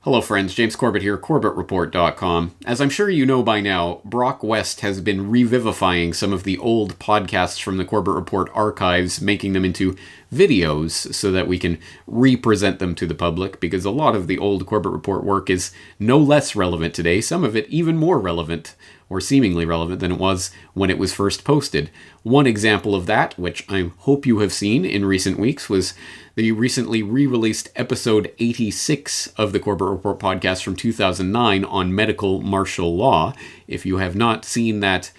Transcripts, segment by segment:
Hello friends, James Corbett here, CorbettReport.com. As I'm sure you know by now, Brock West has been revivifying some of the old podcasts from the Corbett Report archives, making them into videos so that we can represent them to the public, because a lot of the old Corbett Report work is no less relevant today, some of it even more relevant, or seemingly relevant than it was when it was first posted. One example of that, which I hope you have seen in recent weeks, was the recently re-released episode 86 of the Corbett Report podcast from 2009 on medical martial law. If you have not seen that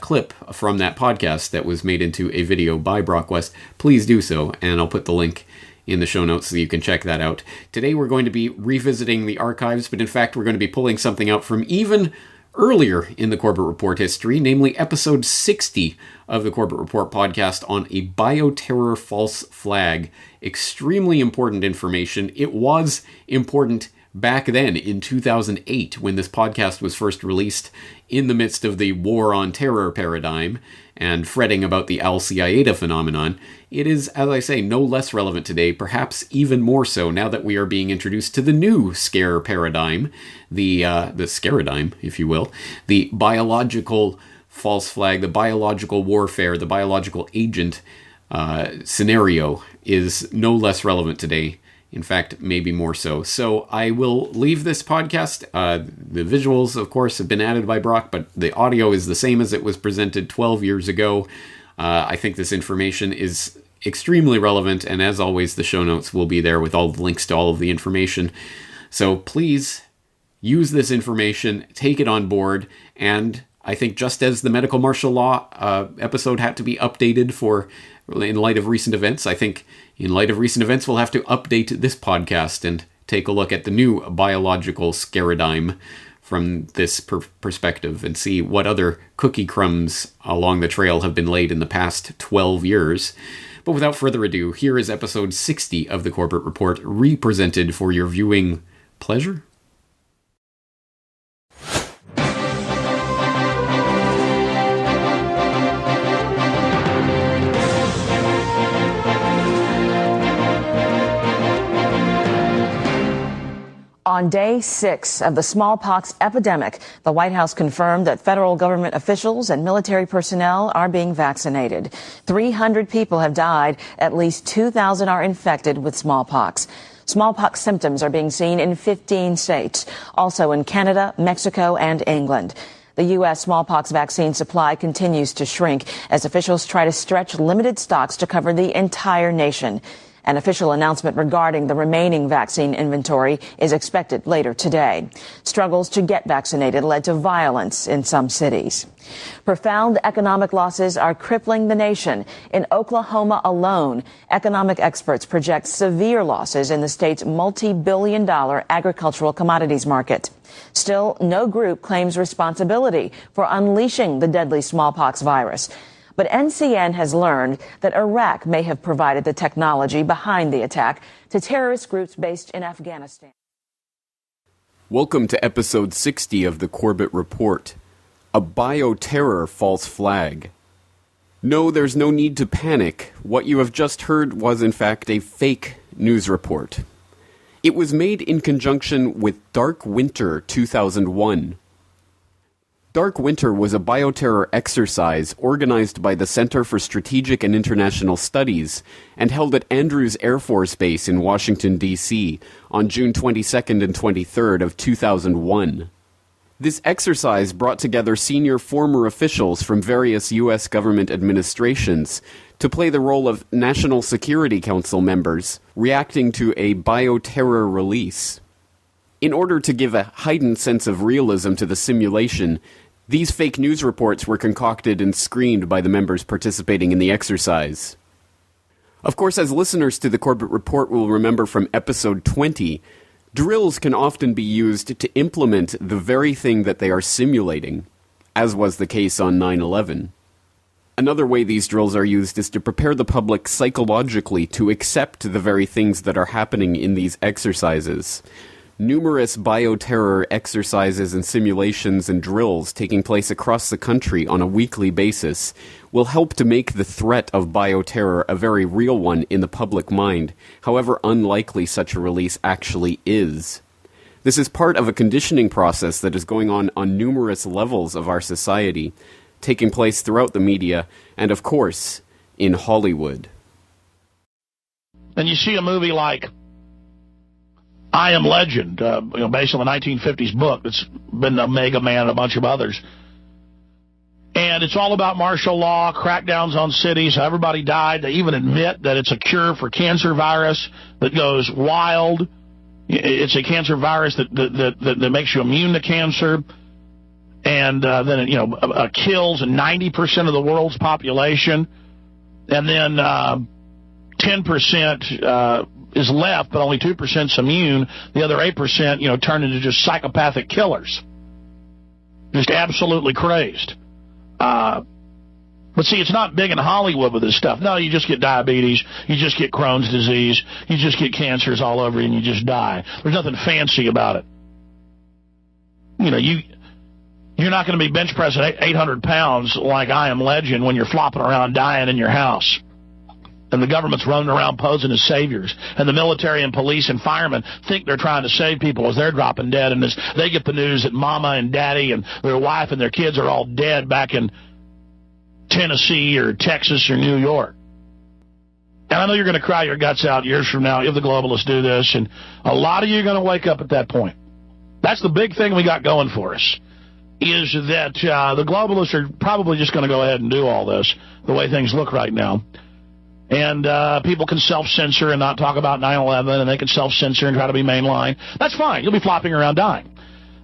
clip from that podcast that was made into a video by Brock West, please do so, and I'll put the link in the show notes so you can check that out. Today we're going to be revisiting the archives, but in fact we're going to be pulling something out from even earlier in the Corbett Report history, namely episode 60 of the Corbett Report podcast on a bioterror false flag. Extremely important information. It was important back then in 2008 when this podcast was first released in the midst of the war on terror paradigm and fretting about the Al-Qaeda phenomenon. It is, as I say, no less relevant today, perhaps even more so now that we are being introduced to the new scare paradigm, the scaradime, if you will, the biological false flag, the biological warfare, the biological agent scenario is no less relevant today. In fact, maybe more so. So I will leave this podcast. The visuals, of course, have been added by Brock, but the audio is the same as it was presented 12 years ago. I think this information is extremely relevant, and as always, the show notes will be there with all the links to all of the information. So please use this information, take it on board, and I think just as the medical martial law episode had to be updated in light of recent events, I think in light of recent events we'll have to update this podcast and take a look at the new biological scaradime from this perspective and see what other cookie crumbs along the trail have been laid in the past 12 years. But without further ado, here is episode 60 of the Corbett Report, represented for your viewing pleasure. On day 6 of the smallpox epidemic, the White House confirmed that federal government officials and military personnel are being vaccinated. 300 people have died. At least 2,000 are infected with smallpox. Smallpox symptoms are being seen in 15 states, also in Canada, Mexico, and England. The U.S. smallpox vaccine supply continues to shrink as officials try to stretch limited stocks to cover the entire nation. An official announcement regarding the remaining vaccine inventory is expected later today. Struggles to get vaccinated led to violence in some cities. Profound economic losses are crippling the nation. In Oklahoma alone, economic experts project severe losses in the state's multi-billion-dollar agricultural commodities market. Still, no group claims responsibility for unleashing the deadly smallpox virus. But NCN has learned that Iraq may have provided the technology behind the attack to terrorist groups based in Afghanistan. Welcome to episode 60 of the Corbett Report, a bioterror false flag. No, there's no need to panic. What you have just heard was in fact a fake news report. It was made in conjunction with Dark Winter 2001. Dark Winter was a bioterror exercise organized by the Center for Strategic and International Studies and held at Andrews Air Force Base in Washington, D.C. on June 22nd and 23rd of 2001. This exercise brought together senior former officials from various U.S. government administrations to play the role of National Security Council members reacting to a bioterror release. In order to give a heightened sense of realism to the simulation, these fake news reports were concocted and screened by the members participating in the exercise. Of course, as listeners to the Corbett Report will remember from episode 20, drills can often be used to implement the very thing that they are simulating, as was the case on 9/11. Another way these drills are used is to prepare the public psychologically to accept the very things that are happening in these exercises. Numerous bioterror exercises and simulations and drills taking place across the country on a weekly basis will help to make the threat of bioterror a very real one in the public mind, however unlikely such a release actually is. This is part of a conditioning process that is going on numerous levels of our society, taking place throughout the media, and of course, in Hollywood. And you see a movie like I Am Legend, based on the 1950s book that's been a Mega Man and a bunch of others. And it's all about martial law, crackdowns on cities, how everybody died. They even admit that it's a cure for cancer virus that goes wild. It's a cancer virus that makes you immune to cancer. And then it, kills 90% of the world's population. And then 10% is left, but only 2% is immune. The other 8%, turn into just psychopathic killers. Just absolutely crazed. But see, it's not big in Hollywood with this stuff. No, you just get diabetes, you just get Crohn's disease, you just get cancers all over you, and you just die. There's nothing fancy about it. You're not going to be bench pressing 800 pounds like I Am Legend when you're flopping around dying in your house. And the government's running around posing as saviors. And the military and police and firemen think they're trying to save people as they're dropping dead. And as they get the news that mama and daddy and their wife and their kids are all dead back in Tennessee or Texas or New York. And I know you're going to cry your guts out years from now if the globalists do this. And a lot of you are going to wake up at that point. That's the big thing we got going for us, is that the globalists are probably just going to go ahead and do all this the way things look right now. And people can self-censor and not talk about 9/11, and they can self-censor and try to be mainline. That's fine. You'll be flopping around dying.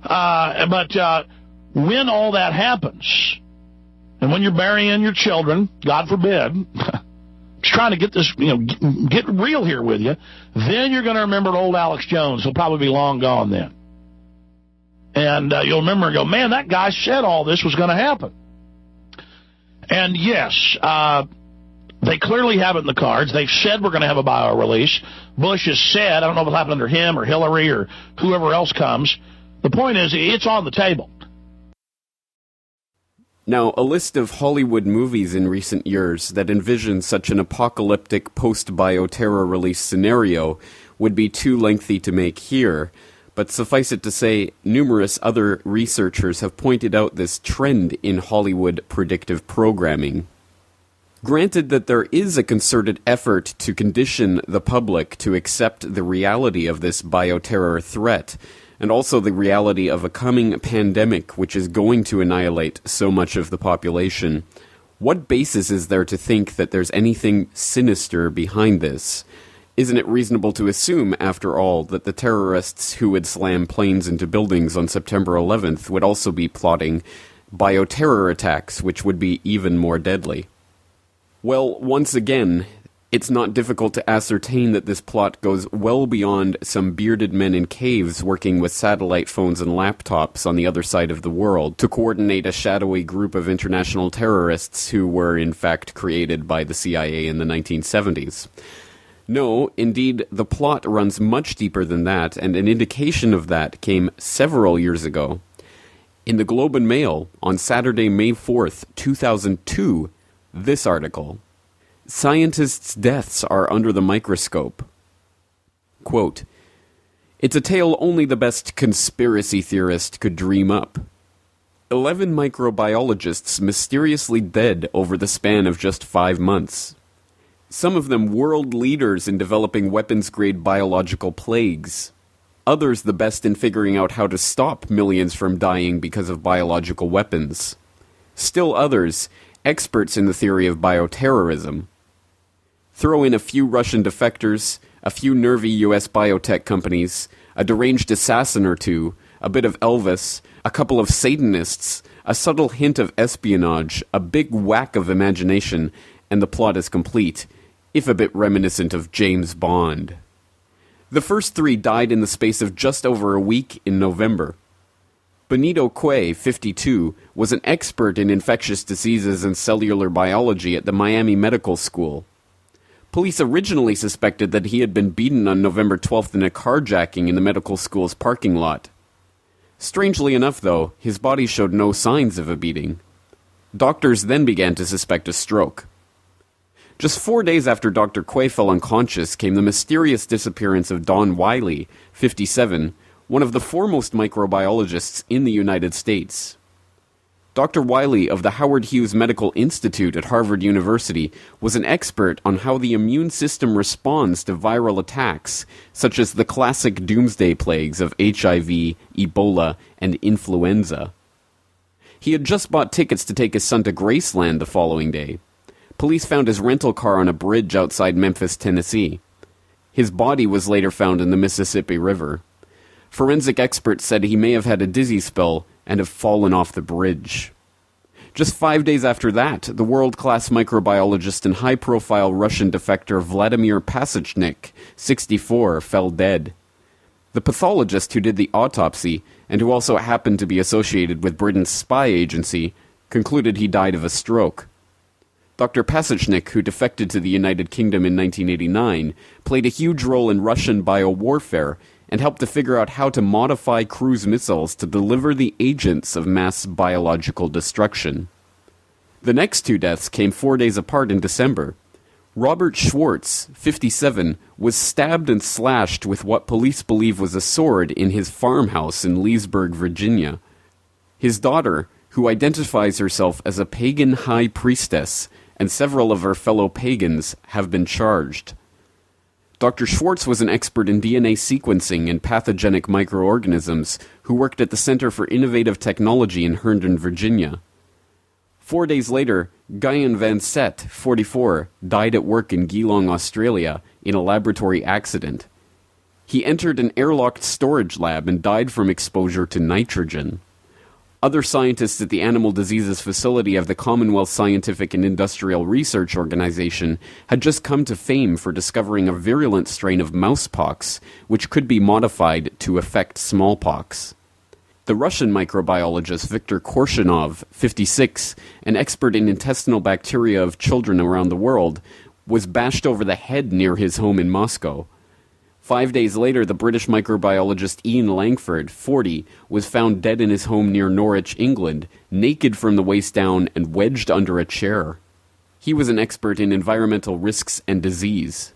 But when all that happens, and when you're burying your children, God forbid, just trying to get this, get real here with you, then you're going to remember old Alex Jones. He'll probably be long gone then. And you'll remember and go, man, that guy said all this was going to happen. And yes, they clearly have it in the cards. They've said we're going to have a bio-release. Bush has said, I don't know if it'll happen under him or Hillary or whoever else comes. The point is, it's on the table. Now, a list of Hollywood movies in recent years that envision such an apocalyptic post-bioterror release scenario would be too lengthy to make here, but suffice it to say, numerous other researchers have pointed out this trend in Hollywood predictive programming. Granted that there is a concerted effort to condition the public to accept the reality of this bioterror threat, and also the reality of a coming pandemic which is going to annihilate so much of the population, what basis is there to think that there's anything sinister behind this? Isn't it reasonable to assume, after all, that the terrorists who would slam planes into buildings on September 11th would also be plotting bioterror attacks which would be even more deadly? Well, once again, it's not difficult to ascertain that this plot goes well beyond some bearded men in caves working with satellite phones and laptops on the other side of the world to coordinate a shadowy group of international terrorists who were in fact created by the CIA in the 1970s. No, indeed, the plot runs much deeper than that, and an indication of that came several years ago. In the Globe and Mail, on Saturday, May 4th, 2002, this article: Scientists' deaths are under the microscope. Quote, "It's a tale only the best conspiracy theorist could dream up. 11 microbiologists mysteriously dead over the span of just 5 months. Some of them world leaders in developing weapons-grade biological plagues. Others the best in figuring out how to stop millions from dying because of biological weapons. Still others, experts in the theory of bioterrorism. Throw in a few Russian defectors, a few nervy US biotech companies, a deranged assassin or two, a bit of Elvis, a couple of Satanists, a subtle hint of espionage, a big whack of imagination, and the plot is complete, if a bit reminiscent of James Bond. The first 3 died in the space of just over a week in November. Benito Quay, 52, was an expert in infectious diseases and cellular biology at the Miami Medical School. Police originally suspected that he had been beaten on November 12th in a carjacking in the medical school's parking lot. Strangely enough, though, his body showed no signs of a beating. Doctors then began to suspect a stroke. Just 4 days after Dr. Quay fell unconscious came the mysterious disappearance of Don Wiley, 57, one of the foremost microbiologists in the United States. Dr. Wiley of the Howard Hughes Medical Institute at Harvard University was an expert on how the immune system responds to viral attacks, such as the classic doomsday plagues of HIV, Ebola, and influenza. He had just bought tickets to take his son to Graceland the following day. Police found his rental car on a bridge outside Memphis, Tennessee. His body was later found in the Mississippi River. Forensic experts said he may have had a dizzy spell and have fallen off the bridge. Just 5 days after that, the world-class microbiologist and high-profile Russian defector Vladimir Pasachnik, 64, fell dead. The pathologist who did the autopsy, and who also happened to be associated with Britain's spy agency, concluded he died of a stroke. Dr. Pasachnik, who defected to the United Kingdom in 1989, played a huge role in Russian biowarfare and helped to figure out how to modify cruise missiles to deliver the agents of mass biological destruction. The next two deaths came 4 days apart in December. Robert Schwartz, 57, was stabbed and slashed with what police believe was a sword in his farmhouse in Leesburg, Virginia. His daughter, who identifies herself as a pagan high priestess, and several of her fellow pagans have been charged. Dr. Schwartz was an expert in DNA sequencing and pathogenic microorganisms who worked at the Center for Innovative Technology in Herndon, Virginia. 4 days later, Guyan Van Set, 44, died at work in Geelong, Australia, in a laboratory accident. He entered an airlocked storage lab and died from exposure to nitrogen. Other scientists at the Animal Diseases Facility of the Commonwealth Scientific and Industrial Research Organization had just come to fame for discovering a virulent strain of mousepox, which could be modified to affect smallpox. The Russian microbiologist Viktor Korshinov, 56, an expert in intestinal bacteria of children around the world, was bashed over the head near his home in Moscow. 5 days later, the British microbiologist Ian Langford, 40, was found dead in his home near Norwich, England, naked from the waist down and wedged under a chair. He was an expert in environmental risks and disease.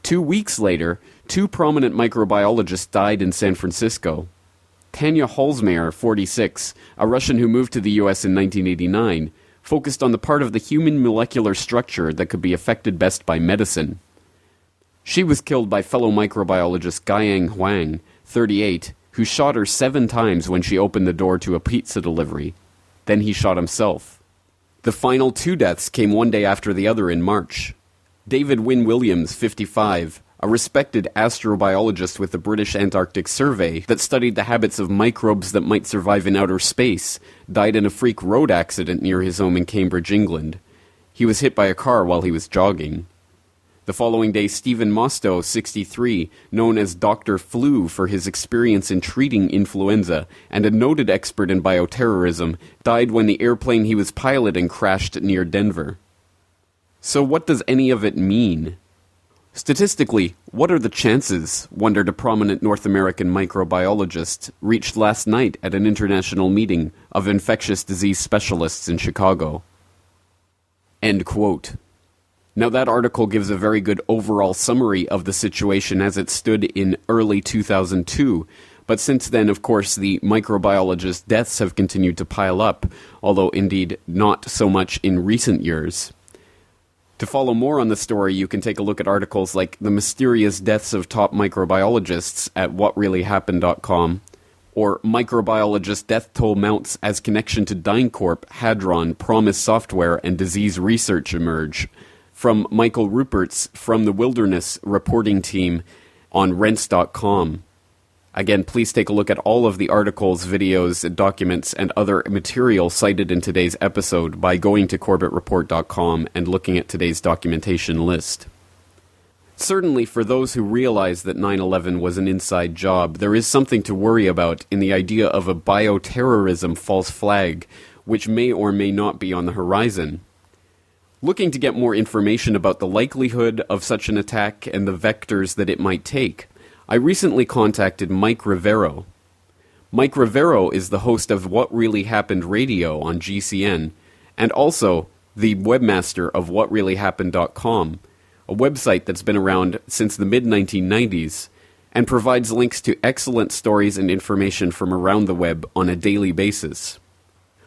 2 weeks later, 2 prominent microbiologists died in San Francisco. Tanya Holzmeier, 46, a Russian who moved to the U.S. in 1989, focused on the part of the human molecular structure that could be affected best by medicine. She was killed by fellow microbiologist Guiyang Huang, 38, who shot her 7 times when she opened the door to a pizza delivery. Then he shot himself. The final 2 deaths came one day after the other in March. David Wynne Williams, 55, a respected astrobiologist with the British Antarctic Survey that studied the habits of microbes that might survive in outer space, died in a freak road accident near his home in Cambridge, England. He was hit by a car while he was jogging. The following day, Stephen Mostow, 63, known as Dr. Flu for his experience in treating influenza and a noted expert in bioterrorism, died when the airplane he was piloting crashed near Denver. So what does any of it mean? Statistically, what are the chances, wondered a prominent North American microbiologist, reached last night at an international meeting of infectious disease specialists in Chicago? End quote. Now that article gives a very good overall summary of the situation as it stood in early 2002, but since then, of course, the microbiologist deaths have continued to pile up, although indeed not so much in recent years. To follow more on the story, you can take a look at articles like The Mysterious Deaths of Top Microbiologists at whatreallyhappened.com, or Microbiologist Death Toll Mounts as Connection to DynCorp, Hadron, Promise Software, and Disease Research Emerge, from Michael Rupert's From the Wilderness reporting team on rents.com. Again, please take a look at all of the articles, videos, documents, and other material cited in today's episode by going to corbettreport.com and looking at today's documentation list. Certainly, for those who realize that 9/11 was an inside job, there is something to worry about in the idea of a bioterrorism false flag, which may or may not be on the horizon. Looking to get more information about the likelihood of such an attack and the vectors that it might take, I recently contacted Mike Rivero. Mike Rivero is the host of What Really Happened Radio on GCN, and also the webmaster of whatreallyhappened.com, a website that's been around since the mid-1990s, and provides links to excellent stories and information from around the web on a daily basis.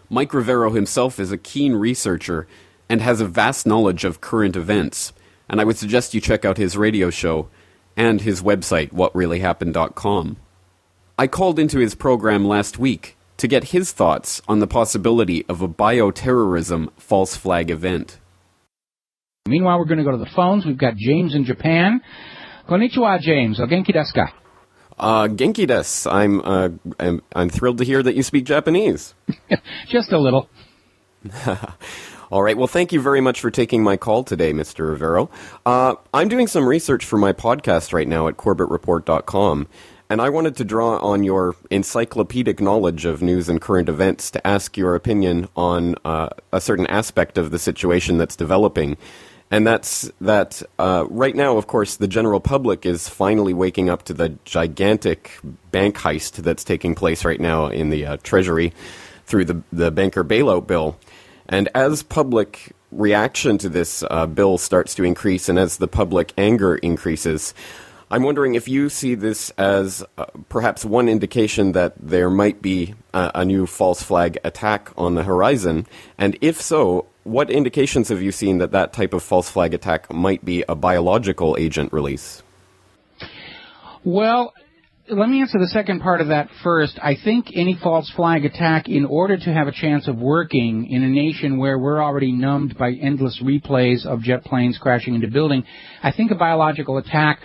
Mike Rivero himself is a keen researcher and has a vast knowledge of current events, and I would suggest you check out his radio show and his website, whatreallyhappened.com. I called into his program last week to get his thoughts on the possibility of a bioterrorism false flag event. Meanwhile, we're going to go to the phones. We've got James in Japan. Konnichiwa, James. O genki desu ka? Genki desu. I'm thrilled to hear that you speak Japanese. Just a little. All right. Well, thank you very much for taking my call today, Mr. Rivero. I'm doing some research for my podcast right now at CorbettReport.com, and I wanted to draw on your encyclopedic knowledge of news and current events to ask your opinion on a certain aspect of the situation that's developing. And that's that right now, of course, the general public is finally waking up to the gigantic bank heist that's taking place right now in the Treasury through the banker bailout bill. And as public reaction to this bill starts to increase and as the public anger increases, I'm wondering if you see this as perhaps one indication that there might be a new false flag attack on the horizon. And if so, what indications have you seen that that type of false flag attack might be a biological agent release? Well, let me answer the second part of that first. I think any false flag attack, in order to have a chance of working in a nation where we're already numbed by endless replays of jet planes crashing into buildings, I think a biological attack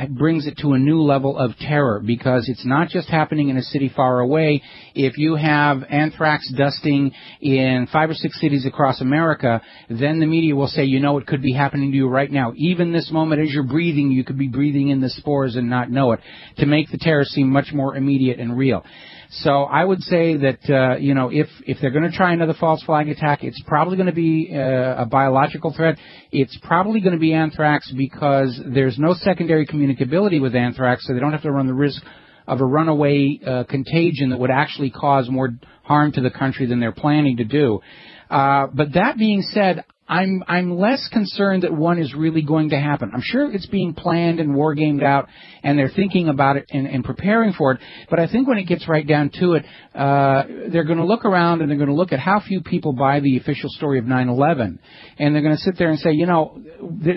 brings it to a new level of terror, because it's not just happening in a city far away. If you have anthrax dusting in 5 or 6 cities across America, then the media will say, you know, it could be happening to you right now. Even this moment as you're breathing, you could be breathing in the spores and not know it, to make the terror seem much more immediate and real. So I would say that, if they're going to try another false flag attack, it's probably going to be a biological threat. It's probably going to be anthrax, because there's no secondary communicability with anthrax, so they don't have to run the risk of a runaway contagion that would actually cause more harm to the country than they're planning to do. But that being said, I'm less concerned that one is really going to happen. I'm sure it's being planned and war-gamed out, and they're thinking about it and preparing for it. But I think when it gets right down to it, they're going to look around and they're going to look at how few people buy the official story of 9/11. And they're going to sit there and say,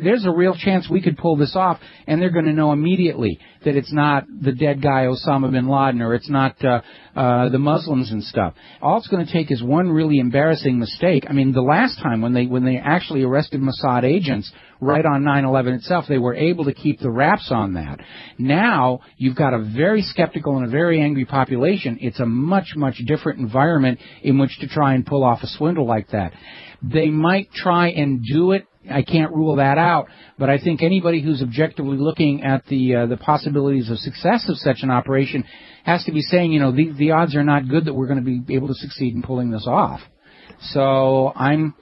there's a real chance we could pull this off. And they're going to know immediately that it's not the dead guy Osama bin Laden, or it's not the Muslims and stuff. All it's going to take is one really embarrassing mistake. I mean, the last time when they actually arrested Mossad agents right on 9/11 itself, they were able to keep the wraps on that. Now you've got a very skeptical and a very angry population. It's a much, much different environment in which to try and pull off a swindle like that. They might try and do it. I can't rule that out, but I think anybody who's objectively looking at the possibilities of success of such an operation has to be saying, the odds are not good that we're going to be able to succeed in pulling this off. So I'm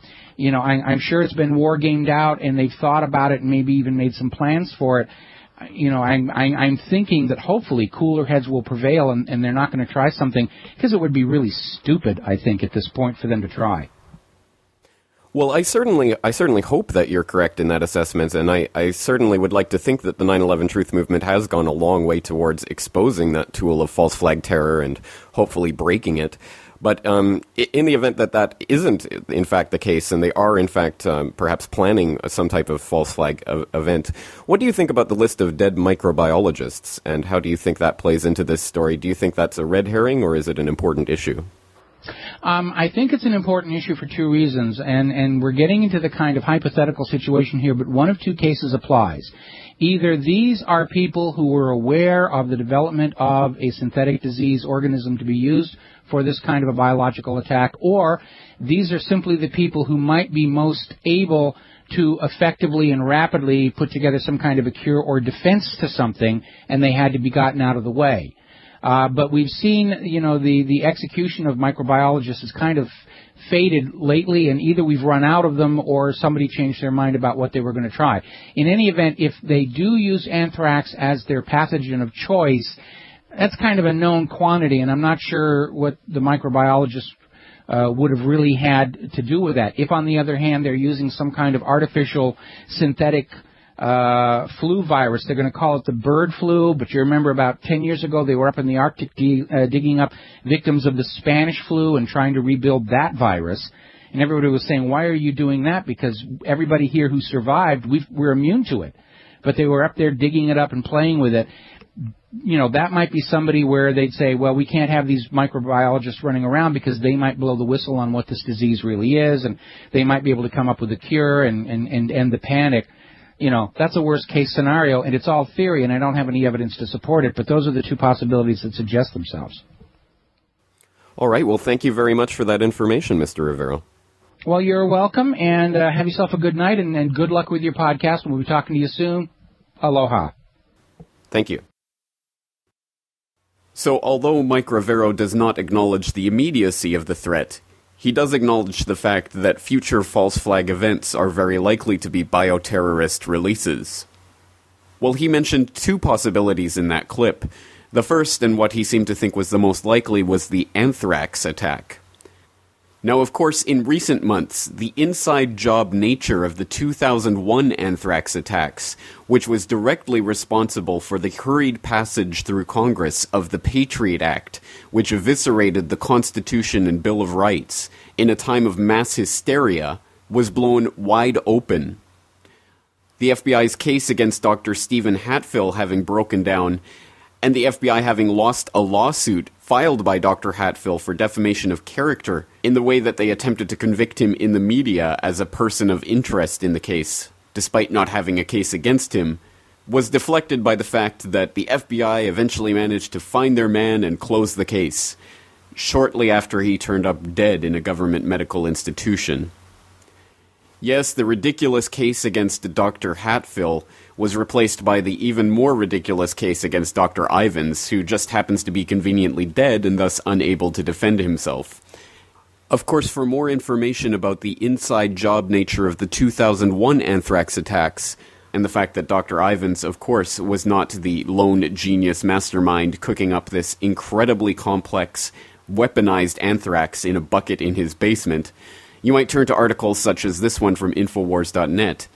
sure it's been war gamed out, and they've thought about it and maybe even made some plans for it. I'm thinking that hopefully cooler heads will prevail, and they're not going to try something, because it would be really stupid, I think, at this point for them to try. Well, I certainly hope that you're correct in that assessment, and I certainly would like to think that the 9/11 Truth Movement has gone a long way towards exposing that tool of false flag terror and hopefully breaking it. But in the event that that isn't, in fact, the case, and they are, in fact, perhaps planning some type of false flag event, what do you think about the list of dead microbiologists, and how do you think that plays into this story? Do you think that's a red herring, or is it an important issue? I think it's an important issue for two reasons, and we're getting into the kind of hypothetical situation here, but one of two cases applies. Either these are people who were aware of the development of a synthetic disease organism to be used for this kind of a biological attack, or these are simply the people who might be most able to effectively and rapidly put together some kind of a cure or defense to something, and they had to be gotten out of the way. But we've seen, the execution of microbiologists has kind of faded lately, and either we've run out of them or somebody changed their mind about what they were going to try. In any event, if they do use anthrax as their pathogen of choice, that's kind of a known quantity, and I'm not sure what the microbiologists would have really had to do with that. If, on the other hand, they're using some kind of artificial synthetic flu virus. They're going to call it the bird flu, but you remember about 10 years ago they were up in the Arctic digging up victims of the Spanish flu and trying to rebuild that virus. And everybody was saying, why are you doing that? Because everybody here who survived, we're immune to it. But they were up there digging it up and playing with it. You know, that might be somebody where they'd say, well, we can't have these microbiologists running around because they might blow the whistle on what this disease really is, and they might be able to come up with a cure and end the panic. You know, that's a worst-case scenario, and it's all theory, and I don't have any evidence to support it, but those are the two possibilities that suggest themselves. All right, well, thank you very much for that information, Mr. Rivero. Well, you're welcome, and have yourself a good night, and good luck with your podcast. We'll be talking to you soon. Aloha. Thank you. So, although Mike Rivero does not acknowledge the immediacy of the threat, he does acknowledge the fact that future false flag events are very likely to be bioterrorist releases. Well, he mentioned two possibilities in that clip. The first, and what he seemed to think was the most likely, was the anthrax attack. Now, of course, in recent months, the inside job nature of the 2001 anthrax attacks, which was directly responsible for the hurried passage through Congress of the Patriot Act, which eviscerated the Constitution and Bill of Rights in a time of mass hysteria, was blown wide open. The FBI's case against Dr. Stephen Hatfill having broken down, and the FBI having lost a lawsuit filed by Dr. Hatfill for defamation of character in the way that they attempted to convict him in the media as a person of interest in the case, despite not having a case against him, was deflected by the fact that the FBI eventually managed to find their man and close the case, shortly after he turned up dead in a government medical institution. Yes, the ridiculous case against Dr. Hatfill was replaced by the even more ridiculous case against Dr. Ivins, who just happens to be conveniently dead and thus unable to defend himself. Of course, for more information about the inside job nature of the 2001 anthrax attacks, and the fact that Dr. Ivins, of course, was not the lone genius mastermind cooking up this incredibly complex, weaponized anthrax in a bucket in his basement, you might turn to articles such as this one from Infowars.net,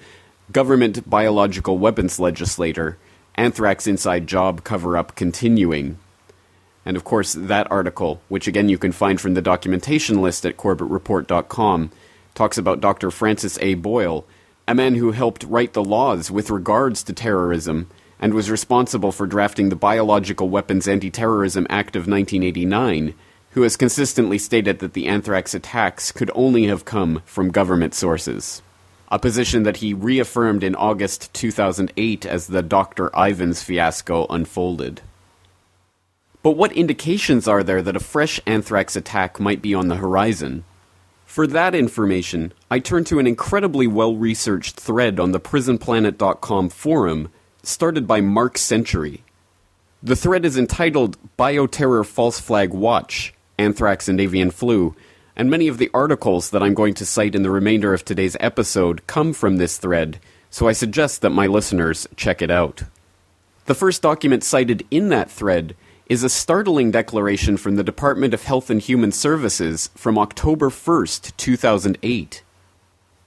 Government Biological Weapons Legislator, Anthrax Inside Job Cover-Up Continuing. And of course, that article, which again you can find from the documentation list at CorbettReport.com, talks about Dr. Francis A. Boyle, a man who helped write the laws with regards to terrorism, and was responsible for drafting the Biological Weapons Anti-Terrorism Act of 1989, who has consistently stated that the anthrax attacks could only have come from government sources. A position that he reaffirmed in August 2008 as the Dr. Ivins fiasco unfolded. But what indications are there that a fresh anthrax attack might be on the horizon? For that information, I turn to an incredibly well-researched thread on the PrisonPlanet.com forum, started by Mark Century. The thread is entitled Bioterror False Flag Watch, Anthrax and Avian Flu, and many of the articles that I'm going to cite in the remainder of today's episode come from this thread, so I suggest that my listeners check it out. The first document cited in that thread is a startling declaration from the Department of Health and Human Services from October 1st, 2008.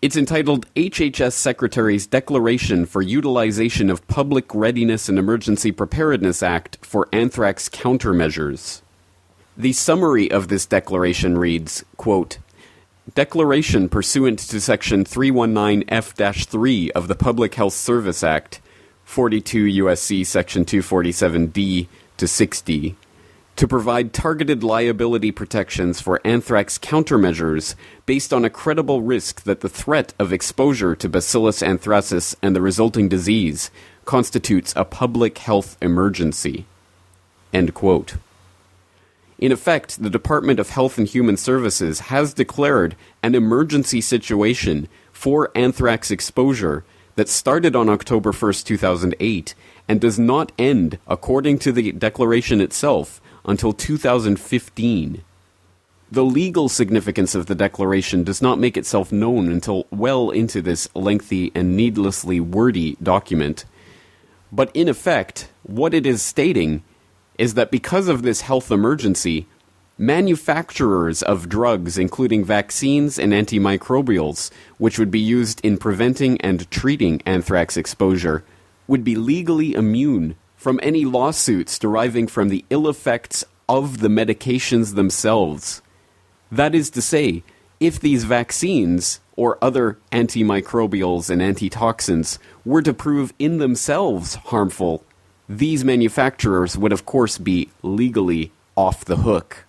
It's entitled HHS Secretary's Declaration for Utilization of Public Readiness and Emergency Preparedness Act for Anthrax Countermeasures. The summary of this declaration reads, quote, Declaration pursuant to Section 319F-3 of the Public Health Service Act, 42 U.S.C. Section 247D to 6D, to provide targeted liability protections for anthrax countermeasures based on a credible risk that the threat of exposure to Bacillus anthracis and the resulting disease constitutes a public health emergency. End quote. In effect, the Department of Health and Human Services has declared an emergency situation for anthrax exposure that started on October 1st, 2008, and does not end, according to the declaration itself, until 2015. The legal significance of the declaration does not make itself known until well into this lengthy and needlessly wordy document. But in effect, what it is stating is that because of this health emergency, manufacturers of drugs, including vaccines and antimicrobials, which would be used in preventing and treating anthrax exposure, would be legally immune from any lawsuits deriving from the ill effects of the medications themselves. That is to say, if these vaccines or other antimicrobials and antitoxins were to prove in themselves harmful, these manufacturers would of course be legally off the hook.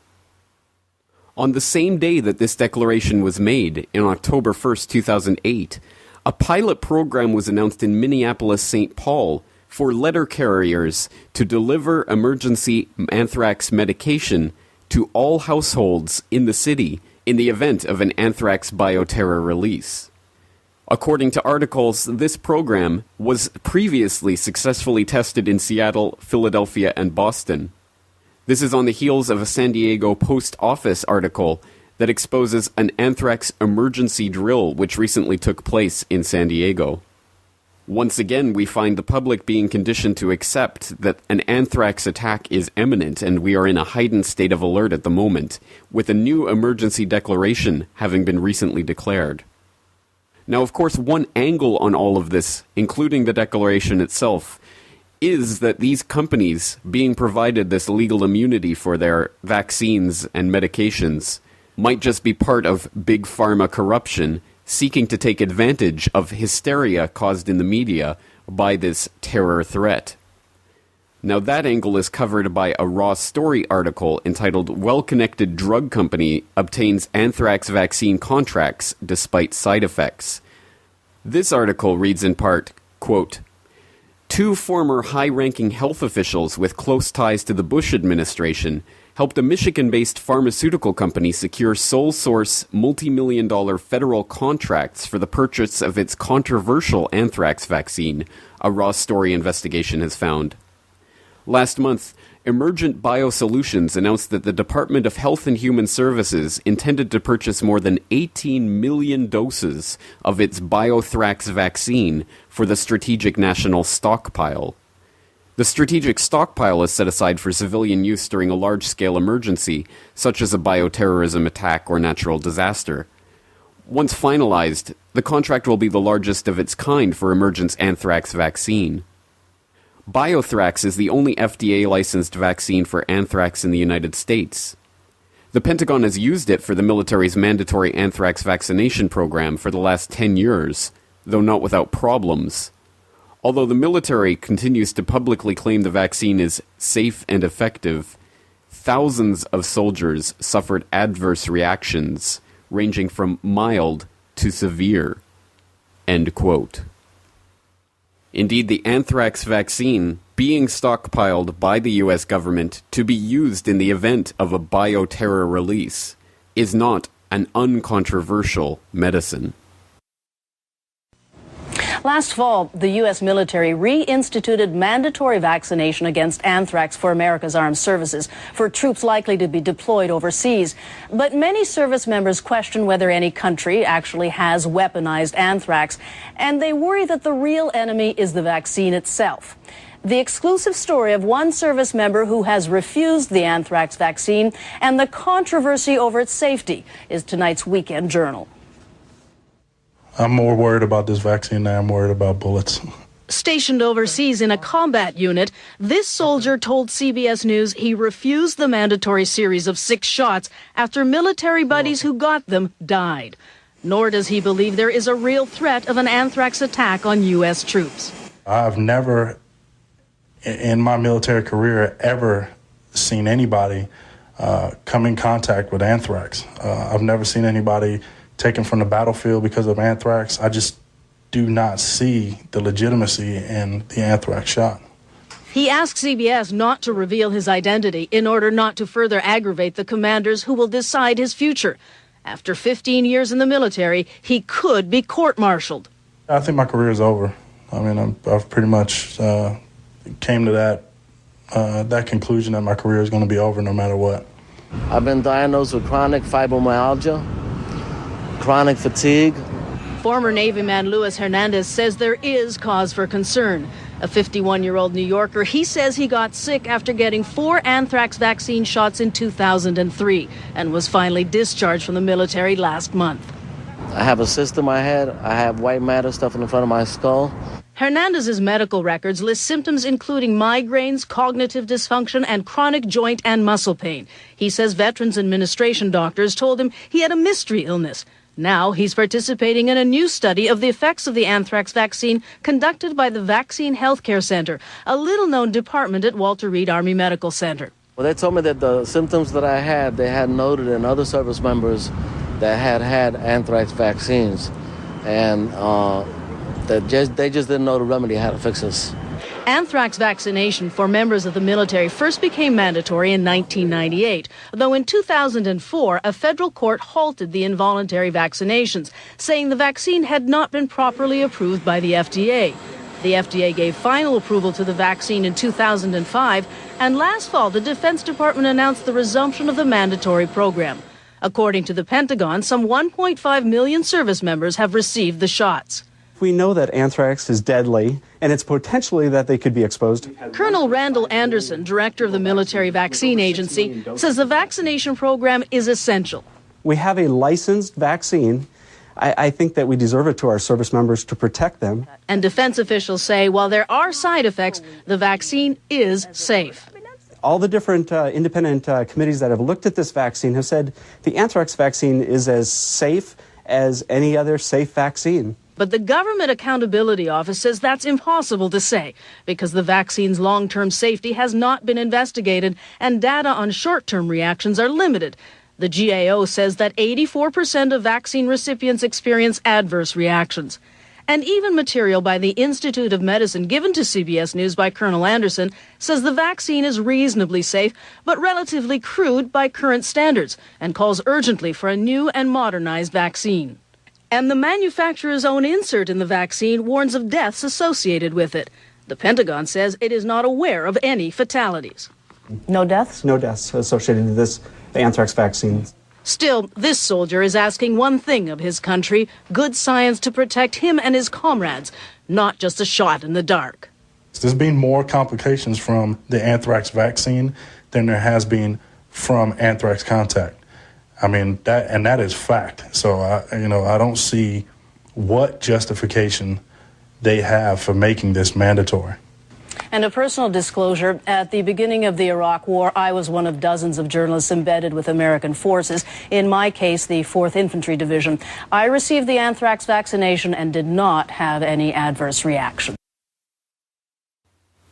On the same day that this declaration was made, in October 1st, 2008, a pilot program was announced in Minneapolis-St. Paul for letter carriers to deliver emergency anthrax medication to all households in the city in the event of an anthrax bioterror release. According to articles, this program was previously successfully tested in Seattle, Philadelphia, and Boston. This is on the heels of a San Diego Post Office article that exposes an anthrax emergency drill which recently took place in San Diego. Once again, we find the public being conditioned to accept that an anthrax attack is imminent, and we are in a heightened state of alert at the moment, with a new emergency declaration having been recently declared. Now, of course, one angle on all of this, including the declaration itself, is that these companies being provided this legal immunity for their vaccines and medications might just be part of big pharma corruption, seeking to take advantage of hysteria caused in the media by this terror threat. Now, that angle is covered by a Raw Story article entitled "Well-Connected Drug Company Obtains Anthrax Vaccine Contracts Despite Side Effects." This article reads in part, quote, "Two former high-ranking health officials with close ties to the Bush administration helped a Michigan-based pharmaceutical company secure sole-source multi-million-dollar federal contracts for the purchase of its controversial anthrax vaccine," a Raw Story investigation has found. Last month, Emergent Biosolutions announced that the Department of Health and Human Services intended to purchase more than 18 million doses of its Biothrax vaccine for the Strategic National Stockpile. The strategic stockpile is set aside for civilian use during a large-scale emergency, such as a bioterrorism attack or natural disaster. Once finalized, the contract will be the largest of its kind for Emergent's anthrax vaccine. Biothrax is the only FDA-licensed vaccine for anthrax in the United States. The Pentagon has used it for the military's mandatory anthrax vaccination program for the last 10 years, though not without problems. Although the military continues to publicly claim the vaccine is safe and effective, thousands of soldiers suffered adverse reactions, ranging from mild to severe. End quote. Indeed, the anthrax vaccine being stockpiled by the U.S. government to be used in the event of a bioterror release is not an uncontroversial medicine. Last fall, the U.S. military reinstituted mandatory vaccination against anthrax for America's armed services for troops likely to be deployed overseas. But many service members question whether any country actually has weaponized anthrax, and they worry that the real enemy is the vaccine itself. The exclusive story of one service member who has refused the anthrax vaccine and the controversy over its safety is tonight's Weekend Journal. I'm more worried about this vaccine than I'm worried about bullets. Stationed overseas in a combat unit, this soldier told CBS News he refused the mandatory series of 6 shots after military buddies who got them died. Nor does he believe there is a real threat of an anthrax attack on U.S. troops. I've never, in my military career, ever seen anybody come in contact with anthrax. I've never seen anybody taken from the battlefield because of anthrax. I just do not see the legitimacy in the anthrax shot. He asked CBS not to reveal his identity in order not to further aggravate the commanders who will decide his future. After 15 years in the military, he could be court-martialed. I think my career is over. I mean, I've pretty much came to that conclusion that my career is going to be over no matter what. I've been diagnosed with chronic fibromyalgia, chronic fatigue. Former Navy man Luis Hernandez says there is cause for concern. A 51-year-old New Yorker, he says he got sick after getting 4 anthrax vaccine shots in 2003 and was finally discharged from the military last month. I have a cyst in my head. I have white matter stuff in the front of my skull. Hernandez's medical records list symptoms including migraines, cognitive dysfunction, and chronic joint and muscle pain. He says Veterans Administration doctors told him he had a mystery illness. Now he's participating in a new study of the effects of the anthrax vaccine conducted by the Vaccine Healthcare Center, a little-known department at Walter Reed Army Medical Center. Well, they told me that the symptoms that I had, they had noted in other service members that had anthrax vaccines, and they just didn't know the remedy, how to fix this. Anthrax vaccination for members of the military first became mandatory in 1998, though in 2004 a federal court halted the involuntary vaccinations, saying the vaccine had not been properly approved by the FDA. The FDA gave final approval to the vaccine in 2005, and last fall the Defense Department announced the resumption of the mandatory program. According to the Pentagon, some 1.5 million service members have received the shots. We know that anthrax is deadly, and it's potentially that they could be exposed. Colonel Randall Anderson, director of the Military Vaccine Agency, says the vaccination program is essential. We have a licensed vaccine. I think that we deserve it to our service members to protect them. And defense officials say while there are side effects, the vaccine is safe. All the different independent committees that have looked at this vaccine have said the anthrax vaccine is as safe as any other safe vaccine. But the Government Accountability Office says that's impossible to say because the vaccine's long-term safety has not been investigated and data on short-term reactions are limited. The GAO says that 84% of vaccine recipients experience adverse reactions. And even material by the Institute of Medicine given to CBS News by Colonel Anderson says the vaccine is reasonably safe but relatively crude by current standards and calls urgently for a new and modernized vaccine. And the manufacturer's own insert in the vaccine warns of deaths associated with it. The Pentagon says it is not aware of any fatalities. No deaths? No deaths associated with this anthrax vaccine. Still, this soldier is asking one thing of his country, good science to protect him and his comrades, not just a shot in the dark. There's been more complications from the anthrax vaccine than there has been from anthrax contact. I mean, that is fact. So, I don't see what justification they have for making this mandatory. And a personal disclosure, at the beginning of the Iraq War, I was one of dozens of journalists embedded with American forces, in my case, the 4th Infantry Division. I received the anthrax vaccination and did not have any adverse reaction.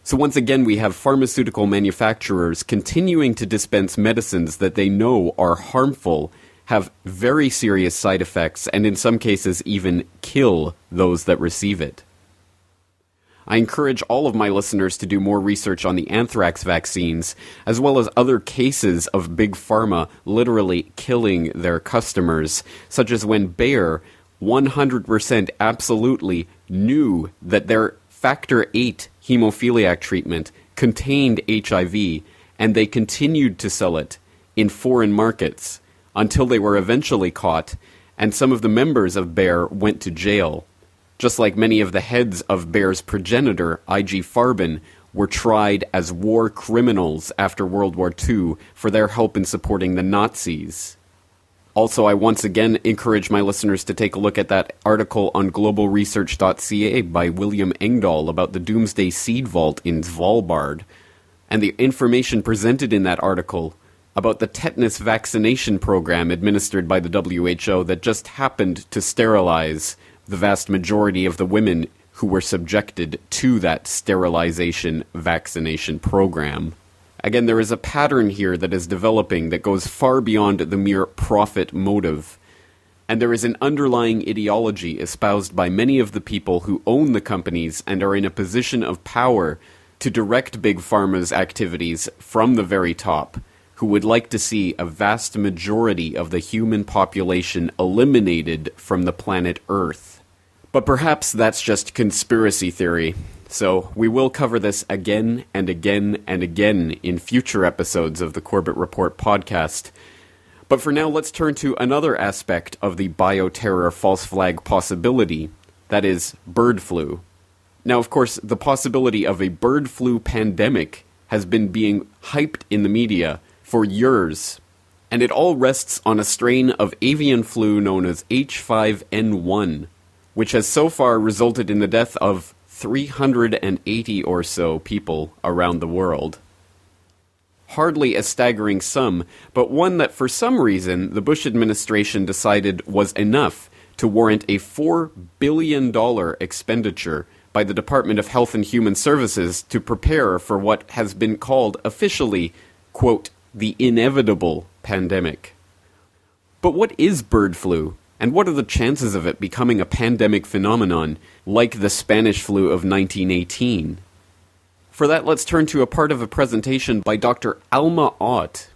So once again, we have pharmaceutical manufacturers continuing to dispense medicines that they know are harmful, have very serious side effects, and in some cases even kill those that receive it. I encourage all of my listeners to do more research on the anthrax vaccines, as well as other cases of Big Pharma literally killing their customers, such as when Bayer 100% absolutely knew that their Factor VIII hemophiliac treatment contained HIV, and they continued to sell it in foreign markets until they were eventually caught, and some of the members of Bayer went to jail. Just like many of the heads of Bayer's progenitor, IG Farben, were tried as war criminals after World War II for their help in supporting the Nazis. Also, I once again encourage my listeners to take a look at that article on globalresearch.ca by William Engdahl about the Doomsday Seed Vault in Svalbard, and the information presented in that article about the tetanus vaccination program administered by the WHO that just happened to sterilize the vast majority of the women who were subjected to that sterilization vaccination program. Again, there is a pattern here that is developing that goes far beyond the mere profit motive. And there is an underlying ideology espoused by many of the people who own the companies and are in a position of power to direct Big Pharma's activities from the very top, who would like to see a vast majority of the human population eliminated from the planet Earth. But perhaps that's just conspiracy theory. So we will cover this again and again and again in future episodes of the Corbett Report podcast. But for now, let's turn to another aspect of the bioterror false flag possibility, that is, bird flu. Now, of course, the possibility of a bird flu pandemic has been being hyped in the media for years, and it all rests on a strain of avian flu known as H5N1, which has so far resulted in the death of 380 or so people around the world. Hardly a staggering sum, but one that for some reason the Bush administration decided was enough to warrant a $4 billion expenditure by the Department of Health and Human Services to prepare for what has been called officially, quote, the inevitable pandemic. But what is bird flu, and what are the chances of it becoming a pandemic phenomenon like the Spanish flu of 1918? For that, let's turn to a part of a presentation by Dr. Alma Ott,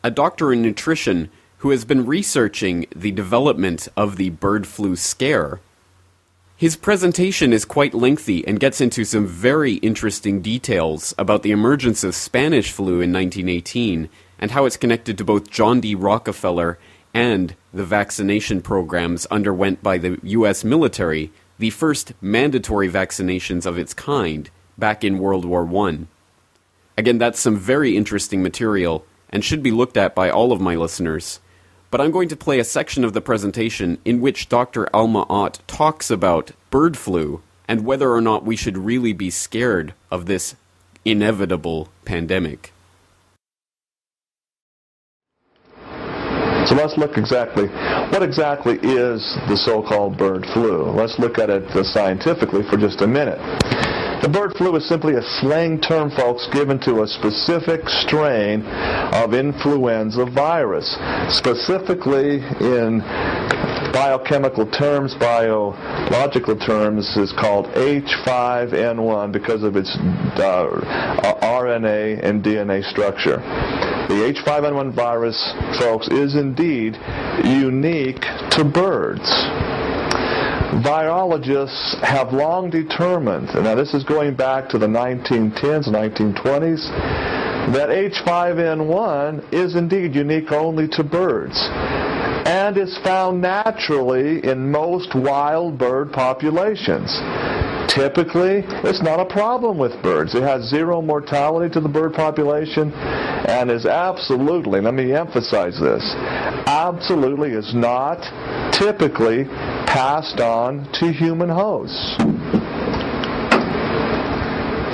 a doctor in nutrition who has been researching the development of the bird flu scare. His presentation is quite lengthy and gets into some very interesting details about the emergence of Spanish flu in 1918 and how it's connected to both John D. Rockefeller and the vaccination programs underwent by the U.S. military, the first mandatory vaccinations of its kind back in World War I. Again, that's some very interesting material and should be looked at by all of my listeners. But I'm going to play a section of the presentation in which Dr. Alma Ott talks about bird flu and whether or not we should really be scared of this inevitable pandemic. So let's look what exactly is the so-called bird flu. Let's look at it scientifically for just a minute. The bird flu is simply a slang term, folks, given to a specific strain of influenza virus. Specifically in biochemical terms, biological terms, is called H5N1 because of its RNA and DNA structure. The H5N1 virus, folks, is indeed unique to birds. Virologists have long determined, and now this is going back to the 1910s, 1920s, that H5N1 is indeed unique only to birds and is found naturally in most wild bird populations. Typically, it's not a problem with birds. It has zero mortality to the bird population and is absolutely, let me emphasize this, absolutely is not typically passed on to human hosts.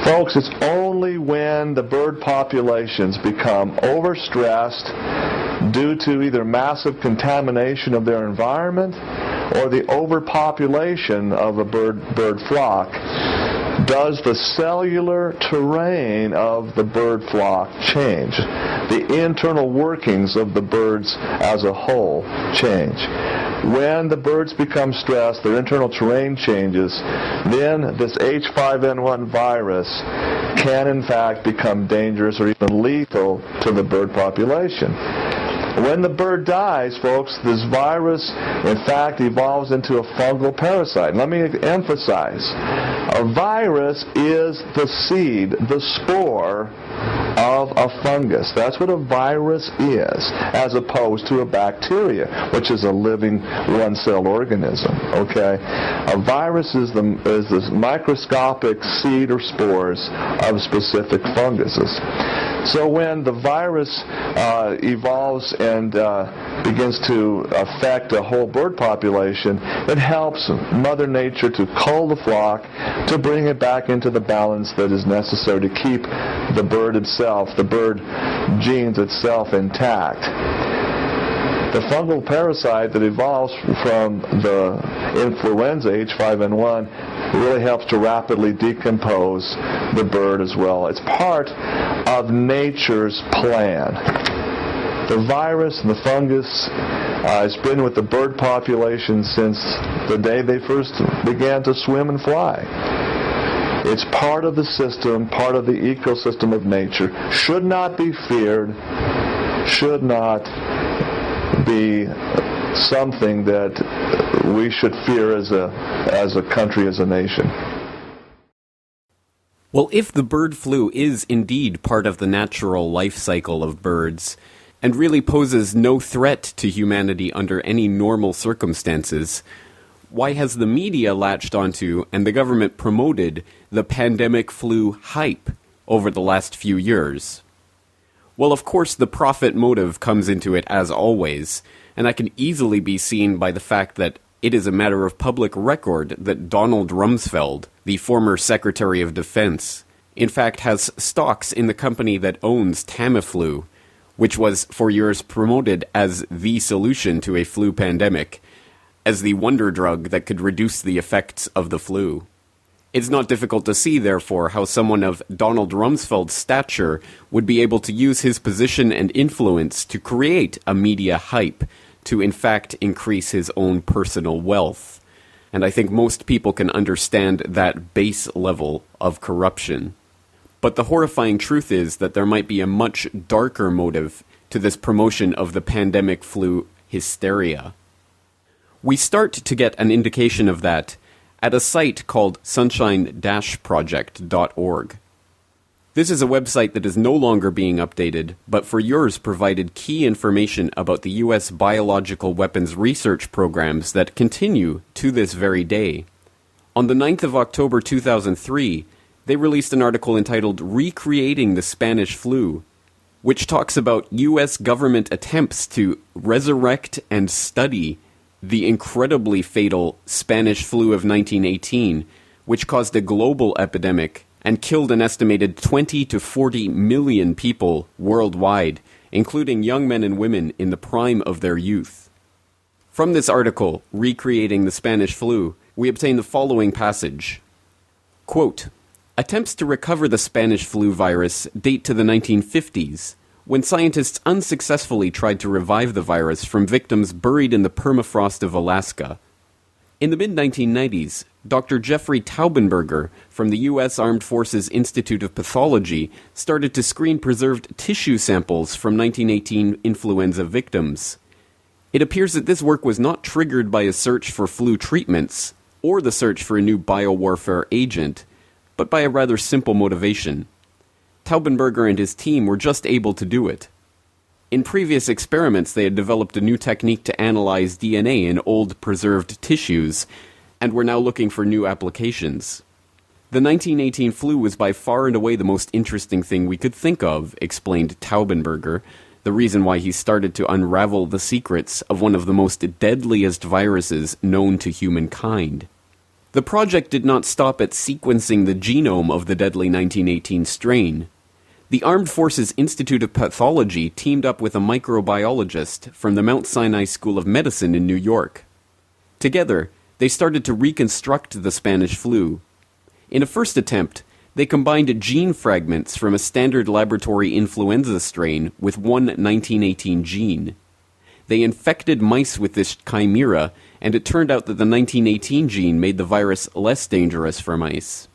Folks, it's only when the bird populations become overstressed due to either massive contamination of their environment or the overpopulation of a bird flock does the cellular terrain of the bird flock change. The internal workings of the birds as a whole change. When the birds become stressed, their internal terrain changes, then this H5N1 virus can in fact become dangerous or even lethal to the bird population. When the bird dies, folks, this virus, in fact, evolves into a fungal parasite. Let me emphasize, a virus is the seed, the spore of a fungus. That's what a virus is, as opposed to a bacteria, which is a living one-cell organism. Okay, a virus is the microscopic seed or spores of specific funguses. So when the virus evolves and begins to affect a whole bird population, it helps Mother Nature to cull the flock, to bring it back into the balance that is necessary to keep the bird itself, the bird genes itself intact. The fungal parasite that evolves from the influenza H5N1 really helps to rapidly decompose the bird as well. It's part of nature's plan. The virus and the fungus has been with the bird population since the day they first began to swim and fly. It's part of the system, part of the ecosystem of nature. Should not be feared, should not be something that we should fear as a country, as a nation. Well, if the bird flu is indeed part of the natural life cycle of birds, and really poses no threat to humanity under any normal circumstances, why has the media latched onto and the government promoted the pandemic flu hype over the last few years? Well, of course, the profit motive comes into it as always, and that can easily be seen by the fact that it is a matter of public record that Donald Rumsfeld, the former Secretary of Defense, in fact has stocks in the company that owns Tamiflu, which was for years promoted as the solution to a flu pandemic, as the wonder drug that could reduce the effects of the flu. It's not difficult to see, therefore, how someone of Donald Rumsfeld's stature would be able to use his position and influence to create a media hype to, in fact, increase his own personal wealth. And I think most people can understand that base level of corruption. But the horrifying truth is that there might be a much darker motive to this promotion of the pandemic flu hysteria. We start to get an indication of that at a site called sunshine-project.org. This is a website that is no longer being updated, but for years provided key information about the U.S. biological weapons research programs that continue to this very day. On the 9th of October 2003, they released an article entitled Recreating the Spanish Flu, which talks about U.S. government attempts to resurrect and study the incredibly fatal Spanish flu of 1918, which caused a global epidemic and killed an estimated 20 to 40 million people worldwide, including young men and women in the prime of their youth. From this article, Recreating the Spanish Flu, we obtain the following passage. Quote, attempts to recover the Spanish flu virus date to the 1950s, when scientists unsuccessfully tried to revive the virus from victims buried in the permafrost of Alaska. In the mid-1990s, Dr. Jeffrey Taubenberger from the U.S. Armed Forces Institute of Pathology started to screen preserved tissue samples from 1918 influenza victims. It appears that this work was not triggered by a search for flu treatments or the search for a new biowarfare agent, but by a rather simple motivation. Taubenberger and his team were just able to do it. In previous experiments, they had developed a new technique to analyze DNA in old preserved tissues, and were now looking for new applications. The 1918 flu was by far and away the most interesting thing we could think of, explained Taubenberger, the reason why he started to unravel the secrets of one of the most deadliest viruses known to humankind. The project did not stop at sequencing the genome of the deadly 1918 strain. The Armed Forces Institute of Pathology teamed up with a microbiologist from the Mount Sinai School of Medicine in New York. Together, they started to reconstruct the Spanish flu. In a first attempt, they combined gene fragments from a standard laboratory influenza strain with one 1918 gene. They infected mice with this chimera, and it turned out that the 1918 gene made the virus less dangerous for mice.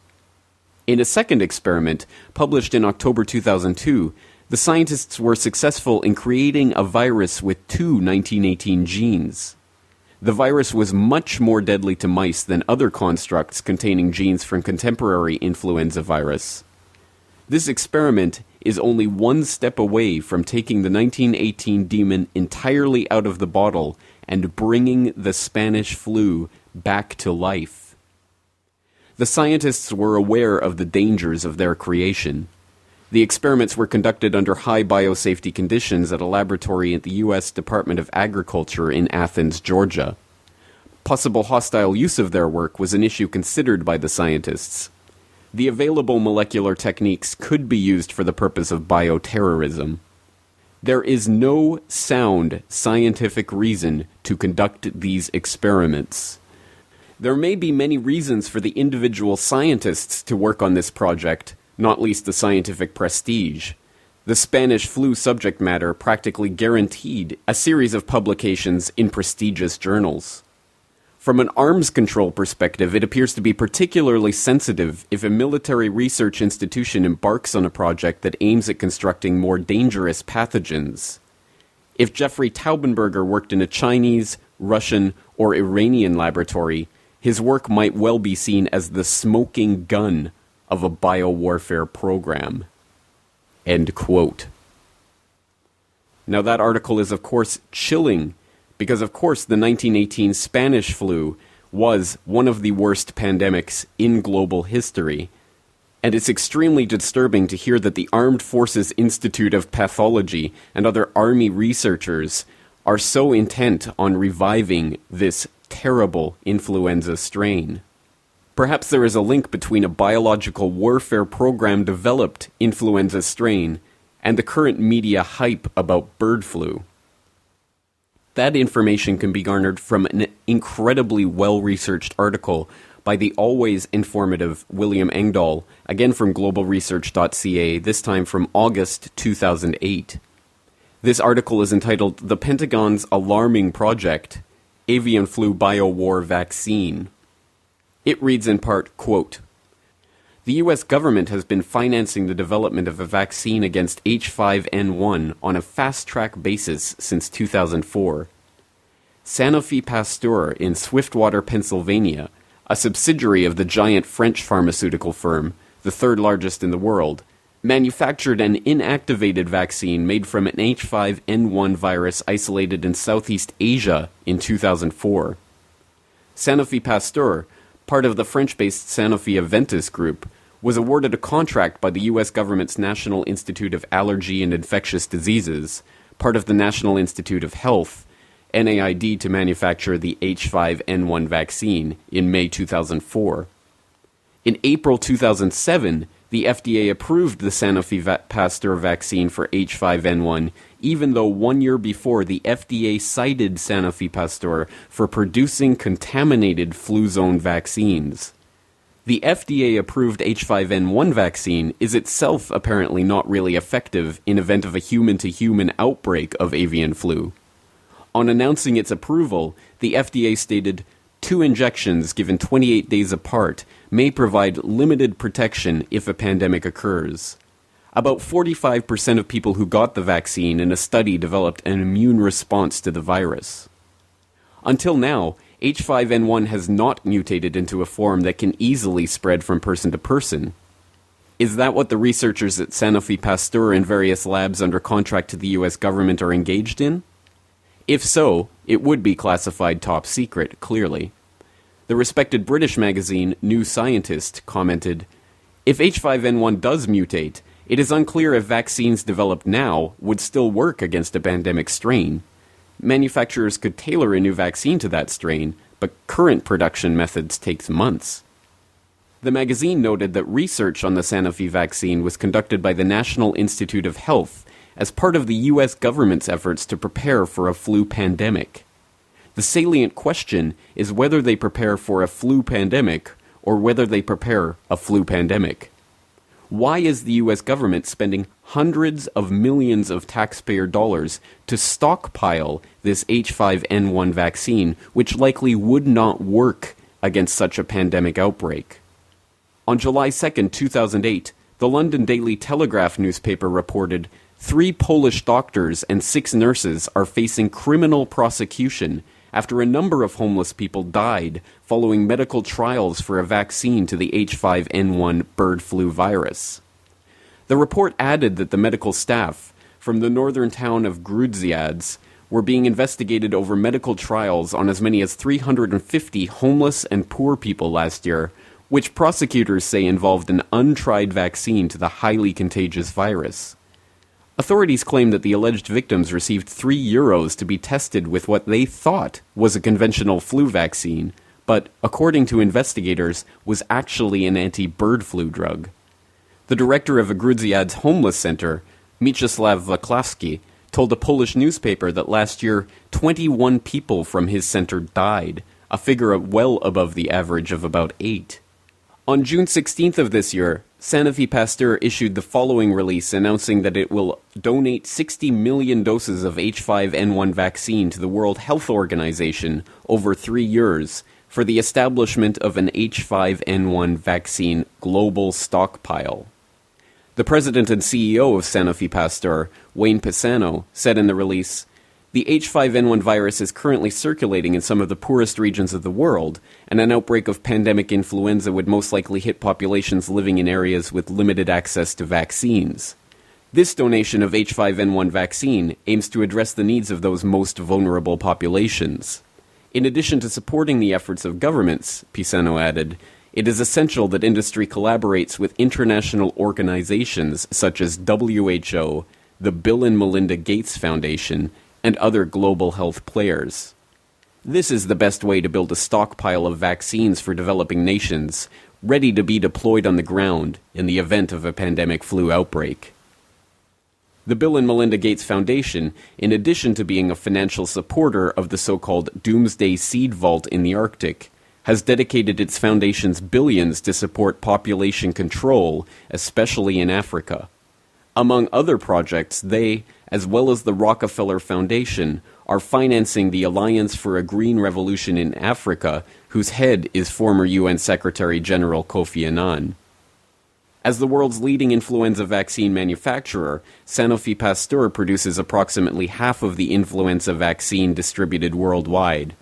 In a second experiment, published in October 2002, the scientists were successful in creating a virus with two 1918 genes. The virus was much more deadly to mice than other constructs containing genes from contemporary influenza virus. This experiment is only one step away from taking the 1918 demon entirely out of the bottle and bringing the Spanish flu back to life. The scientists were aware of the dangers of their creation. The experiments were conducted under high biosafety conditions at a laboratory at the U.S. Department of Agriculture in Athens, Georgia. Possible hostile use of their work was an issue considered by the scientists. The available molecular techniques could be used for the purpose of bioterrorism. There is no sound scientific reason to conduct these experiments. There may be many reasons for the individual scientists to work on this project, not least the scientific prestige. The Spanish flu subject matter practically guaranteed a series of publications in prestigious journals. From an arms control perspective, it appears to be particularly sensitive if a military research institution embarks on a project that aims at constructing more dangerous pathogens. If Jeffrey Taubenberger worked in a Chinese, Russian, or Iranian laboratory, his work might well be seen as the smoking gun of a biowarfare program. End quote. Now that article is of course chilling, because of course the 1918 Spanish flu was one of the worst pandemics in global history. And it's extremely disturbing to hear that the Armed Forces Institute of Pathology and other Army researchers are so intent on reviving this terrible influenza strain. Perhaps there is a link between a biological warfare program-developed influenza strain and the current media hype about bird flu. That information can be garnered from an incredibly well-researched article by the always informative William Engdahl, again from globalresearch.ca, this time from August 2008. This article is entitled "The Pentagon's Alarming Project, Avian Flu Biowar Vaccine." It reads in part, quote, "The U.S. government has been financing the development of a vaccine against H5N1 on a fast-track basis since 2004. Sanofi Pasteur in Swiftwater, Pennsylvania, a subsidiary of the giant French pharmaceutical firm, the third largest in the world, manufactured an inactivated vaccine made from an H5N1 virus isolated in Southeast Asia in 2004. Sanofi Pasteur, part of the French-based Sanofi Aventis Group, was awarded a contract by the U.S. government's National Institute of Allergy and Infectious Diseases, part of the National Institute of Health, NIAID, to manufacture the H5N1 vaccine in May 2004. In April 2007, the FDA approved the Sanofi Pasteur vaccine for H5N1, even though 1 year before the FDA cited Sanofi Pasteur for producing contaminated flu zone vaccines. The FDA-approved H5N1 vaccine is itself apparently not really effective in event of a human-to-human outbreak of avian flu. On announcing its approval, the FDA stated, 2 injections given 28 days apart may provide limited protection if a pandemic occurs. About 45% of people who got the vaccine in a study developed an immune response to the virus. Until now, H5N1 has not mutated into a form that can easily spread from person to person. Is that what the researchers at Sanofi Pasteur and various labs under contract to the US government are engaged in? If so, it would be classified top secret, clearly. The respected British magazine New Scientist commented, "If H5N1 does mutate, it is unclear if vaccines developed now would still work against a pandemic strain. Manufacturers could tailor a new vaccine to that strain, but current production methods takes months." The magazine noted that research on the Sanofi vaccine was conducted by the National Institute of Health as part of the U.S. government's efforts to prepare for a flu pandemic. The salient question is whether they prepare for a flu pandemic or whether they prepare a flu pandemic. Why is the U.S. government spending hundreds of millions of taxpayer dollars to stockpile this H5N1 vaccine, which likely would not work against such a pandemic outbreak? On July 2, 2008, the London Daily Telegraph newspaper reported 3 Polish doctors and 6 nurses are facing criminal prosecution after a number of homeless people died following medical trials for a vaccine to the H5N1 bird flu virus. The report added that the medical staff from the northern town of Grudziądz were being investigated over medical trials on as many as 350 homeless and poor people last year, which prosecutors say involved an untried vaccine to the highly contagious virus. Authorities claim that the alleged victims received €3 to be tested with what they thought was a conventional flu vaccine, but, according to investigators, was actually an anti-bird flu drug. The director of a Grudziądz homeless center, Mieczysław Wacławski, told a Polish newspaper that last year 21 people from his center died, a figure well above the average of about 8. On June 16th of this year, Sanofi Pasteur issued the following release announcing that it will donate 60 million doses of H5N1 vaccine to the World Health Organization over 3 years for the establishment of an H5N1 vaccine global stockpile. The president and CEO of Sanofi Pasteur, Wayne Pisano, said in the release, "The H5N1 virus is currently circulating in some of the poorest regions of the world, and an outbreak of pandemic influenza would most likely hit populations living in areas with limited access to vaccines. This donation of H5N1 vaccine aims to address the needs of those most vulnerable populations. In addition to supporting the efforts of governments, Pisano added, it is essential that industry collaborates with international organizations such as WHO, the Bill and Melinda Gates Foundation, and other global health players. This is the best way to build a stockpile of vaccines for developing nations, ready to be deployed on the ground in the event of a pandemic flu outbreak. The Bill and Melinda Gates Foundation, in addition to being a financial supporter of the so-called Doomsday Seed Vault in the Arctic, has dedicated its foundation's billions to support population control, especially in Africa. Among other projects, they, as well as the Rockefeller Foundation, are financing the Alliance for a Green Revolution in Africa, whose head is former UN Secretary General Kofi Annan. As the world's leading influenza vaccine manufacturer, Sanofi Pasteur produces approximately half of the influenza vaccine distributed worldwide.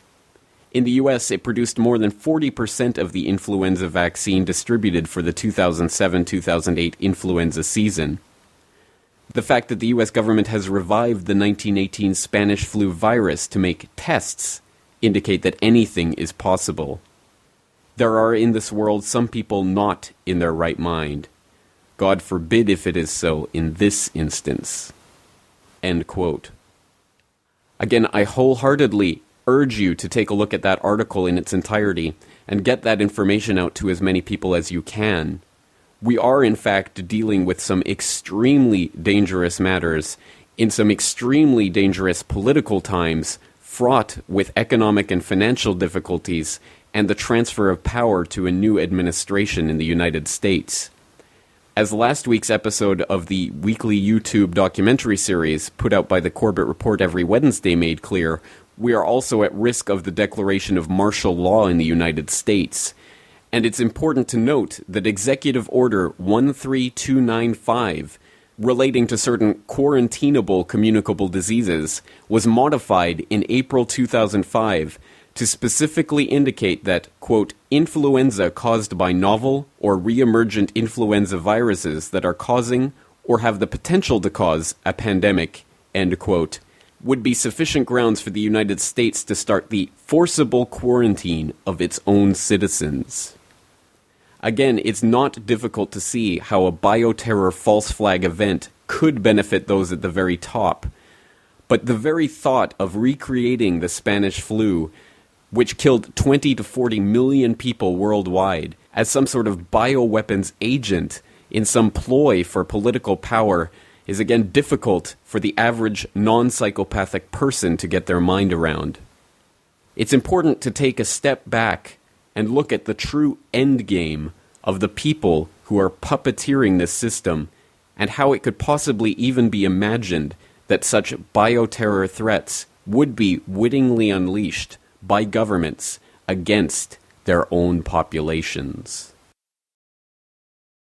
In the US, it produced more than 40% of the influenza vaccine distributed for the 2007-2008 influenza season. The fact that the US government has revived the 1918 Spanish flu virus to make tests indicate that anything is possible. There are in this world some people not in their right mind. God forbid if it is so in this instance. End quote. Again, I wholeheartedly urge you to take a look at that article in its entirety and get that information out to as many people as you can. We are, in fact, dealing with some extremely dangerous matters in some extremely dangerous political times, fraught with economic and financial difficulties and the transfer of power to a new administration in the United States. As last week's episode of the weekly YouTube documentary series put out by the Corbett Report every Wednesday made clear, we are also at risk of the declaration of martial law in the United States. And it's important to note that Executive Order 13295, relating to certain quarantinable communicable diseases, was modified in April 2005 to specifically indicate that, quote, influenza caused by novel or re-emergent influenza viruses that are causing or have the potential to cause a pandemic, end quote, would be sufficient grounds for the United States to start the forcible quarantine of its own citizens. Again, it's not difficult to see how a bioterror false flag event could benefit those at the very top. But the very thought of recreating the Spanish flu, which killed 20 to 40 million people worldwide, as some sort of bioweapons agent in some ploy for political power, is again difficult for the average non-psychopathic person to get their mind around. It's important to take a step back and look at the true end game of the people who are puppeteering this system and how it could possibly even be imagined that such bioterror threats would be wittingly unleashed by governments against their own populations.